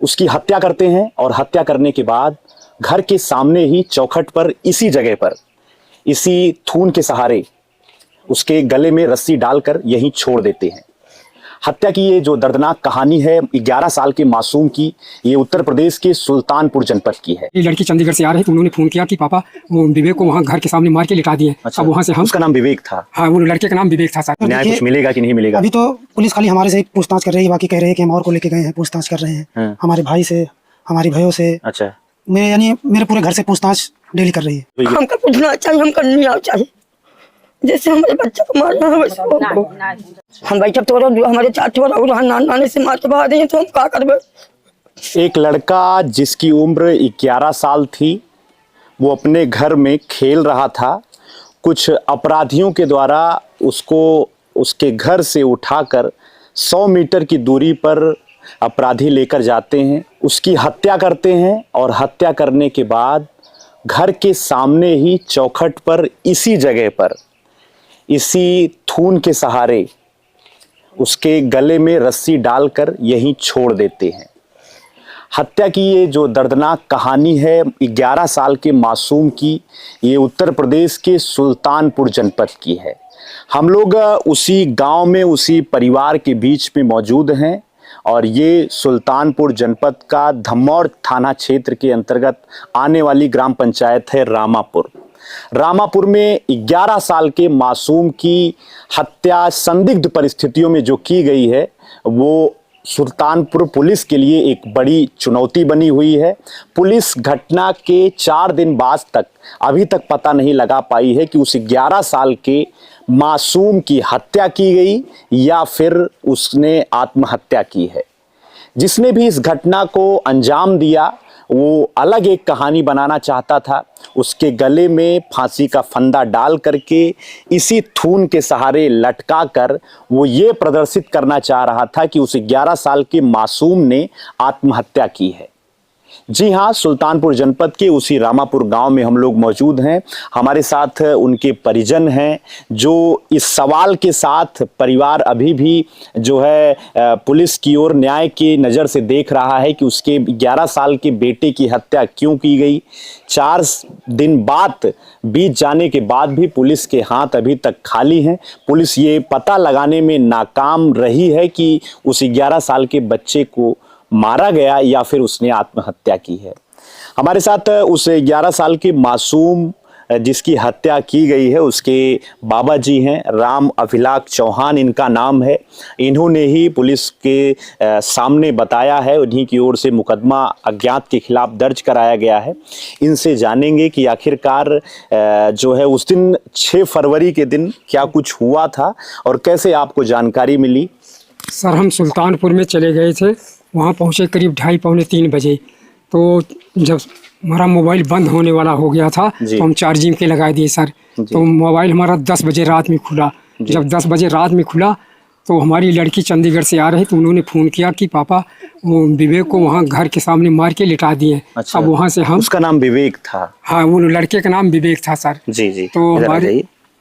उसकी हत्या करते हैं और हत्या करने के बाद घर के सामने ही चौखट पर इसी जगह पर इसी थून के सहारे उसके गले में रस्सी डालकर यहीं छोड़ देते हैं। हत्या की ये जो दर्दनाक कहानी है 11 साल के मासूम की, ये उत्तर प्रदेश के सुल्तानपुर जनपद की है। ये लड़की चंडीगढ़ से आ रही थी, उन्होंने फोन किया कि पापा वो विवेक को वहाँ घर के सामने मार के लिटा दिए। अच्छा, अब वहाँ से हम, उसका नाम विवेक था? हाँ, वो लड़के का नाम विवेक था सर। न्याय कुछ मिलेगा कि नहीं मिलेगा? अभी तो पुलिस खाली हमारे से पूछताछ कर रही है, बाकी कह रहे हैं कि हम और को लेके गए हैं, पूछताछ कर रहे हैं हमारे भाई से, हमारी भाइयों से। अच्छा, मैं यानी मेरे पूरे घर से पूछताछ डेली कर रही है। हमको पूछना चाहिए, हमको नहीं आना चाहिए। जैसे हमारे बच्चे को मारना है वैसे हम बैठे तो हमारे चाची और नाने से मार के भगा दें तो हम क्या करबे। एक लड़का जिसकी उम्र 11 साल थी, वो अपने घर में खेल रहा था। कुछ अपराधियों के द्वारा उसको उसके घर से उठाकर 100 मीटर की दूरी पर अपराधी लेकर जाते हैं, उसकी हत्या करते हैं और हत्या करने के बाद घर के सामने ही चौखट पर इसी जगह पर इसी थून के सहारे उसके गले में रस्सी डालकर यहीं छोड़ देते हैं। हत्या की ये जो दर्दनाक कहानी है 11 साल के मासूम की, ये उत्तर प्रदेश के सुल्तानपुर जनपद की है। हम लोग उसी गांव में उसी परिवार के बीच में मौजूद हैं और ये सुल्तानपुर जनपद का धमौर थाना क्षेत्र के अंतर्गत आने वाली ग्राम पंचायत है रामापुर। रामापुर में 11 साल के मासूम की हत्या संदिग्ध परिस्थितियों में जो की गई है, वो सुल्तानपुर पुलिस के लिए एक बड़ी चुनौती बनी हुई है। पुलिस घटना के 4 दिन बाद तक अभी तक पता नहीं लगा पाई है कि उस 11 साल के मासूम की हत्या की गई या फिर उसने आत्महत्या की है। जिसने भी इस घटना को अंजाम दिया वो अलग एक कहानी बनाना चाहता था। उसके गले में फांसी का फंदा डाल करके इसी थून के सहारे लटका कर वो ये प्रदर्शित करना चाह रहा था कि उस 11 साल के मासूम ने आत्महत्या की है। जी हाँ, सुल्तानपुर जनपद के उसी रामापुर गांव में हम लोग मौजूद हैं। हमारे साथ उनके परिजन हैं जो इस सवाल के साथ परिवार अभी भी जो है पुलिस की ओर न्याय की नज़र से देख रहा है कि उसके 11 साल के बेटे की हत्या क्यों की गई। 4 दिन बाद बीत जाने के बाद भी पुलिस के हाथ अभी तक खाली हैं। पुलिस ये पता लगाने में नाकाम रही है कि उस 11 साल के बच्चे को मारा गया या फिर उसने आत्महत्या की है। हमारे साथ उस 11 साल के मासूम जिसकी हत्या की गई है उसके बाबा जी हैं, राम अभिलाख चौहान इनका नाम है। इन्होंने ही पुलिस के सामने बताया है, उन्हीं की ओर से मुकदमा अज्ञात के खिलाफ दर्ज कराया गया है। इनसे जानेंगे कि आखिरकार जो है उस दिन 6 फरवरी के दिन क्या कुछ हुआ था और कैसे आपको जानकारी मिली। सर हम सुल्तानपुर में चले गए थे, वहाँ पहुँचे करीब 2:30-3 बजे। तो जब हमारा मोबाइल बंद होने वाला हो गया था तो हम चार्जिंग पे लगा दिए सर। तो मोबाइल हमारा 10 बजे रात में खुला। जब 10 बजे रात में खुला तो हमारी लड़की चंडीगढ़ से आ रही तो उन्होंने फ़ोन किया कि पापा वो विवेक को वहाँ घर के सामने मार के लिटा दिए। अच्छा, अब वहाँ से हम, उसका नाम विवेक था? हाँ, वो लड़के का नाम विवेक था सर। जी जी। तो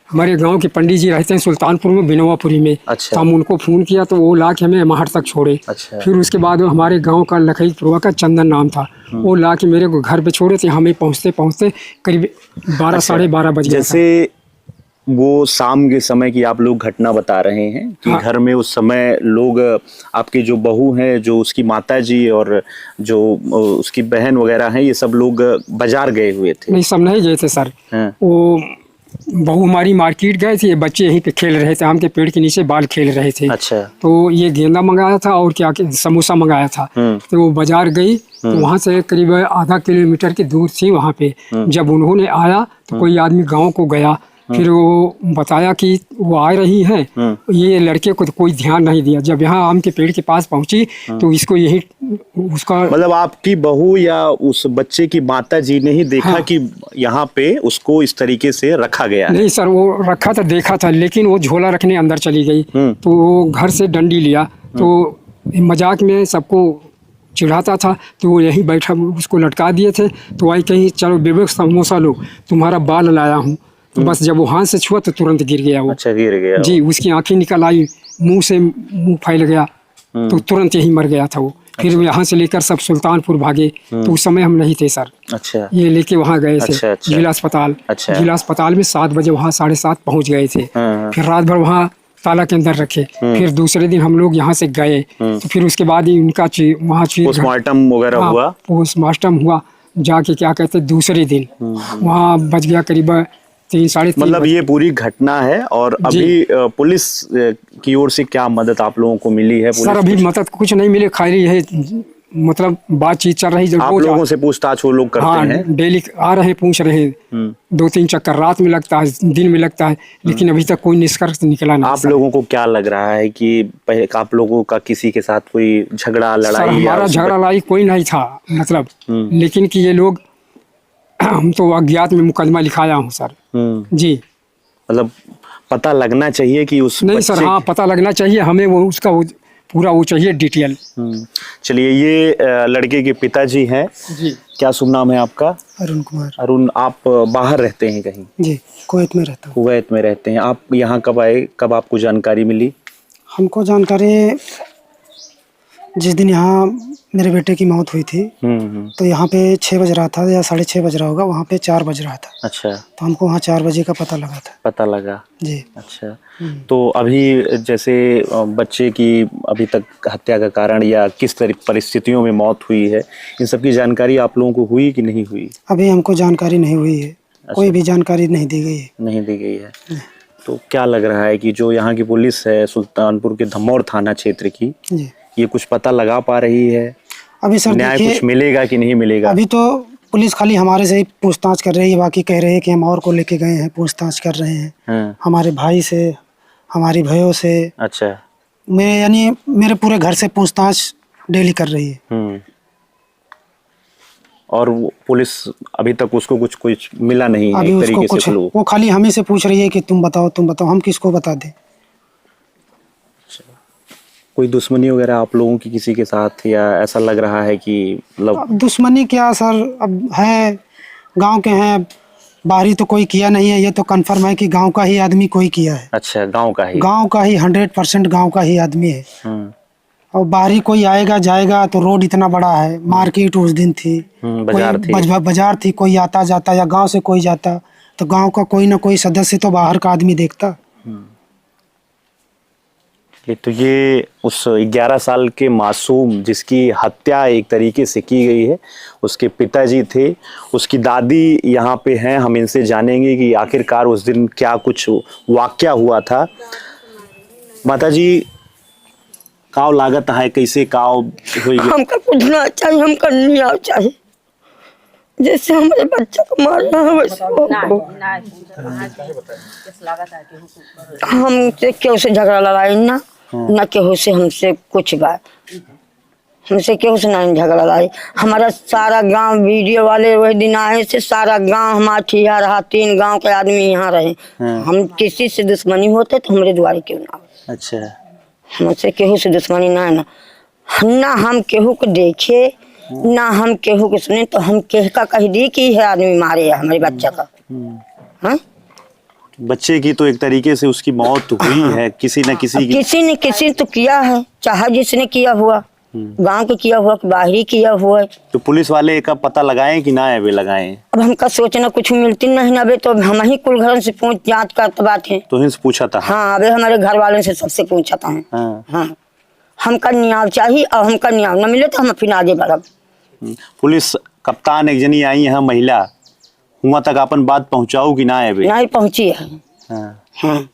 हमारे गांव के पंडित जी रहते हैं सुल्तानपुर में बिनवापुरी में। अच्छा। तो हम उनको फ़ोन किया तो वो ला के हमें महट तक छोड़े। अच्छा। फिर उसके बाद हमारे गांव का लखईपुरवा का चंदन नाम था, वो ला के मेरे को घर पे छोड़े थे। हमें पहुंचते पहुंचते करीब 12 साढ़े 12 बजे। जैसे वो शाम के समय की आप लोग घटना बता रहे हैं कि हाँ। घर में उस समय लोग, आपके जो बहू हैं, जो उसकी माता जी और जो उसकी बहन वगैरह हैं, ये सब लोग बाजार गए हुए थे? नहीं, सब नहीं गए थे सर। वो बहू हमारी मार्केट गए थे, ये बच्चे यहीं पे खेल रहे थे, आम के पेड़ के नीचे बाल खेल रहे थे। अच्छा। तो ये गेंदा मंगाया था और क्या समोसा मंगाया था। तो वो बाजार गई तो वहाँ से करीब आधा किलोमीटर की दूर थी। वहाँ पे जब उन्होंने आया तो कोई आदमी गांव को गया, फिर वो बताया कि वो आ रही है। ये लड़के को तो कोई ध्यान नहीं दिया। जब यहाँ आम के पेड़ के पास पहुंची तो इसको यही उसका, मतलब आपकी बहू या उस बच्चे की माता जी ने ही देखा? हाँ। कि यहाँ पे उसको इस तरीके से रखा गया? नहीं सर, वो रखा था, देखा था, लेकिन वो झोला रखने अंदर चली गई। तो वो घर से डंडी लिया, तो मजाक में सबको चिढ़ाता था तो वो यहीं बैठा उसको लटका दिए थे। तो आई कहीं चलो विवेक समोसा लो, तुम्हारा बाल लाया हूँ। तो बस जब वो हाथ से छुआ तो तुरंत गिर गया वो। अच्छा, गिर गया जी। उसकी आंखें निकल आई, मुंह से मुंह फैल गया, तो तुरंत यही मर गया था वो। फिर यहाँ से लेकर सब सुल्तानपुर भागे। तो उस समय हम नहीं थे सर। अच्छा। ये लेके वहाँ गए थे। अच्छा, अच्छा। जिला अस्पताल। अच्छा। जिला अस्पताल में 7 बजे वहाँ 7:30 पहुँच गए थे। फिर रात भर वहाँ ताला के अंदर रखे। फिर दूसरे दिन हम लोग यहाँ से गए। तो फिर उसके बाद ही उनका वहाँ पोस्टमार्टम वगैरह हुआ। पोस्टमार्टम हुआ जाके, क्या कहते दूसरे दिन वहाँ बज गया करीब 3-3:30। मतलब ये पूरी घटना है। और अभी पुलिस की ओर से क्या मदद आप लोगों को मिली है? सर अभी मदद कुछ नहीं मिले, खाली है मतलब बातचीत चल रही है। आप लोगों से पूछताछ वो लोग करते हैं? डेली आ रहे पूछ रहे हैं। 2-3 चक्कर रात में लगता है, दिन में लगता है, लेकिन अभी तक कोई निष्कर्ष निकला नहीं। आप लोगों को क्या लग रहा है कि आप लोगों का किसी के साथ कोई झगड़ा लड़ाई? हमारा झगड़ा लड़ाई कोई नहीं था मतलब, लेकिन कि ये लोग, हम तो अज्ञात में मुकदमा लिखाया हूँ सर। जी मतलब पता लगना चाहिए कि उस नहीं सर, हाँ पता लगना चाहिए हमें, वो उसका पूरा वो चाहिए डिटेल। चलिए, ये लड़के के पिताजी हैं जी। क्या शुभ नाम है आपका? अरुण कुमार। अरुण, आप बाहर रहते हैं कहीं? जी, कुवैत में रहता हूँ। कुवैत में रहते हैं। आप यहाँ कब आए, कब आपको जानकारी मिली? हमको जानकारी जिस दिन यहाँ मेरे बेटे की मौत हुई थी, तो यहाँ पे 6 बज रहा था या 6:30 बज रहा होगा, वहाँ पे 4 बज रहा था। अच्छा। तो हमको वहाँ 4 बजे का पता लगा था। पता लगा जी। अच्छा। तो अभी जैसे बच्चे की अभी तक हत्या का कारण या किस तरह परिस्थितियों में मौत हुई है, इन सब की जानकारी आप लोगों को हुई कि नहीं हुई? अभी हमको जानकारी नहीं हुई है। कोई भी जानकारी नहीं दी गई है। नहीं दी गई है। तो क्या लग रहा है कि जो यहाँ की पुलिस है सुल्तानपुर के धमौर थाना क्षेत्र की, जी, ये कुछ पता लगा पा रही है? अभी सर न्याय कुछ मिलेगा कि नहीं मिलेगा? अभी तो पुलिस खाली हमारे से ही पूछताछ कर रही है। बाकी कह रहे हैं कि हम और को लेके गए हैं, पूछताछ कर रहे हैं। हमारे भाई से, हमारी भाइयों से। अच्छा। मैं यानी मेरे पूरे घर से पूछताछ डेली कर रही है। और वो पुलिस अभी तक उसको कुछ मिला नहीं है? अभी एक उसको तरीके कुछ से वो खाली हमें से पूछ रही है कि तुम बताओ, हम किसको बता दें। कोई दुश्मनी वगैरह आप लोगों की किसी के साथ, या ऐसा लग रहा है कि मतलब? अब दुश्मनी क्या सर, अब है गांव के हैं, बाहरी तो कोई किया नहीं है। ये तो कंफर्म है कि गांव का ही आदमी कोई किया है। अच्छा, गांव का ही? गांव का ही 100% गांव का ही आदमी है। और बाहरी कोई आएगा जाएगा तो रोड इतना बड़ा है, मार्केट उस दिन थी, बाजार थी, कोई आता जाता या गांव से कोई जाता तो गांव का कोई ना कोई सदस्य तो बाहर का आदमी देखता। तो ये उस 11 साल के मासूम जिसकी हत्या एक तरीके से की गई है, उसके पिताजी थे, उसकी दादी यहाँ पे हैं। हम इनसे जानेंगे कि आखिरकार उस दिन क्या कुछ वाकया हुआ था। माताजी, काव लागत है, कैसे काव हुई? हमका पूछना चाहिए, हमका नहीं चाहिए। जैसे हमारे बच्चे को मारना है वैसे हमसे क्यों से झगड़ा लड़ाई ना केहू से हमसे कुछ बात, हमसे केहू से ना झगड़ा लड़ाई। हमारा सारा गांव वीडियो वाले वही दिन आए से सारा गांव हमारा ठिया रहा, 3 गांव के आदमी यहाँ रहे। हम किसी से दुश्मनी होते तो हमारे द्वारे क्यों ना। अच्छा। हमसे केहू से दुश्मनी ना हम केहू को देखे ना हम केहू को सुने। तो हम केह का कह दी कि है आदमी मारे है हमारे बच्चा का। हाँ, बच्चे की तो एक तरीके से उसकी मौत हुई है, किसी न किसी तो किया है, चाहे जिसने किया हुआ, गांव के किया हुआ, बाहरी किया हुआ। तो पुलिस वाले का पता लगाएं कि ना अबे लगाएं? अब हमका सोचना कुछ मिलती नहीं ना, अबे तो हम ही कुल घर से पूछ जांच करते बात है। तो इनसे पूछा था? हाँ, अबे हमारे घर वालों से सबसे पूछा था। हाँ, हमका न्याय चाहिए और हमका न्याय न मिले तो हम फिर आगे बढ़ब। पुलिस कप्तान एक जनी आई है महिला, हुआ तक अपन बात पहुंचाऊ कि ना अबे? नहीं पहुंची है। हाँ,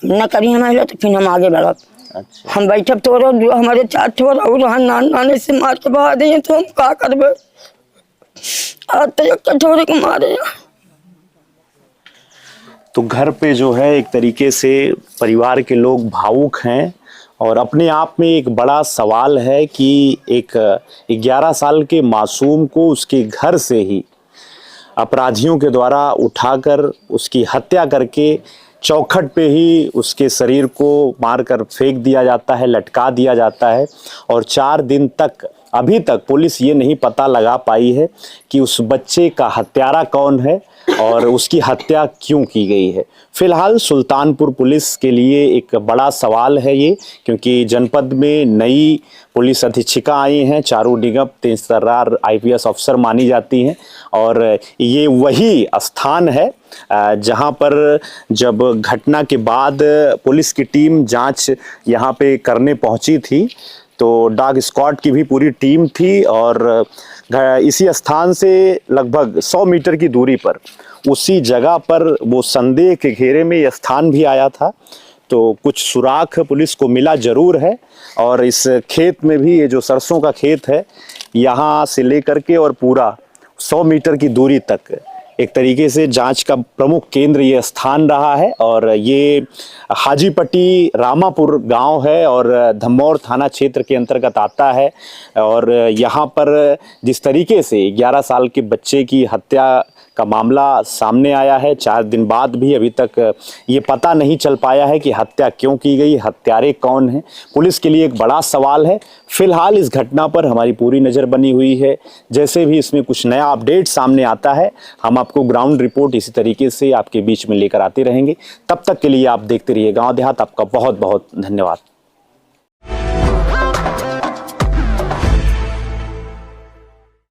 न करी हमारे तो फिर हम आगे बढ़ब। अच्छा। हम बैठब तो हमारे 4 ठो और नाने से मार के बहा दिए तो हम का करबे? तो कठोरे को मारे। तो घर पे जो है एक तरीके से परिवार के लोग भावुक हैं, और अपने आप में एक बड़ा सवाल है कि एक 11 साल के मासूम को उसके घर से ही अपराधियों के द्वारा उठाकर उसकी हत्या करके चौखट पे ही उसके शरीर को मारकर फेंक दिया जाता है, लटका दिया जाता है, और 4 दिन तक अभी तक पुलिस ये नहीं पता लगा पाई है कि उस बच्चे का हत्यारा कौन है और उसकी हत्या क्यों की गई है। फिलहाल सुल्तानपुर पुलिस के लिए एक बड़ा सवाल है ये, क्योंकि जनपद में नई पुलिस अधीक्षिका आई हैं, चारू निगम तेजतर्रार IPS अफसर मानी जाती हैं और ये वही स्थान है जहां पर जब घटना के बाद पुलिस की टीम जांच यहां पे करने पहुंची थी तो डॉग स्क्वाड की भी पूरी टीम थी और इसी स्थान से लगभग 100 मीटर की दूरी पर उसी जगह पर वो संदेह के घेरे में यह स्थान भी आया था। तो कुछ सुराग पुलिस को मिला जरूर है और इस खेत में भी, ये जो सरसों का खेत है, यहाँ से लेकर के और पूरा 100 मीटर की दूरी तक एक तरीके से जांच का प्रमुख केंद्र ये स्थान रहा है। और ये हाजीपट्टी रामापुर गांव है और धमौर थाना क्षेत्र के अंतर्गत आता है। और यहाँ पर जिस तरीके से 11 साल के बच्चे की हत्या का मामला सामने आया है, 4 दिन बाद भी अभी तक ये पता नहीं चल पाया है कि हत्या क्यों की गई, हत्यारे कौन हैं। पुलिस के लिए एक बड़ा सवाल है। फिलहाल इस घटना पर हमारी पूरी नज़र बनी हुई है। जैसे भी इसमें कुछ नया अपडेट सामने आता है हम आपको ग्राउंड रिपोर्ट इसी तरीके से आपके बीच में लेकर आते रहेंगे। तब तक के लिए आप देखते रहिए गांव देहात। आपका बहुत बहुत धन्यवाद।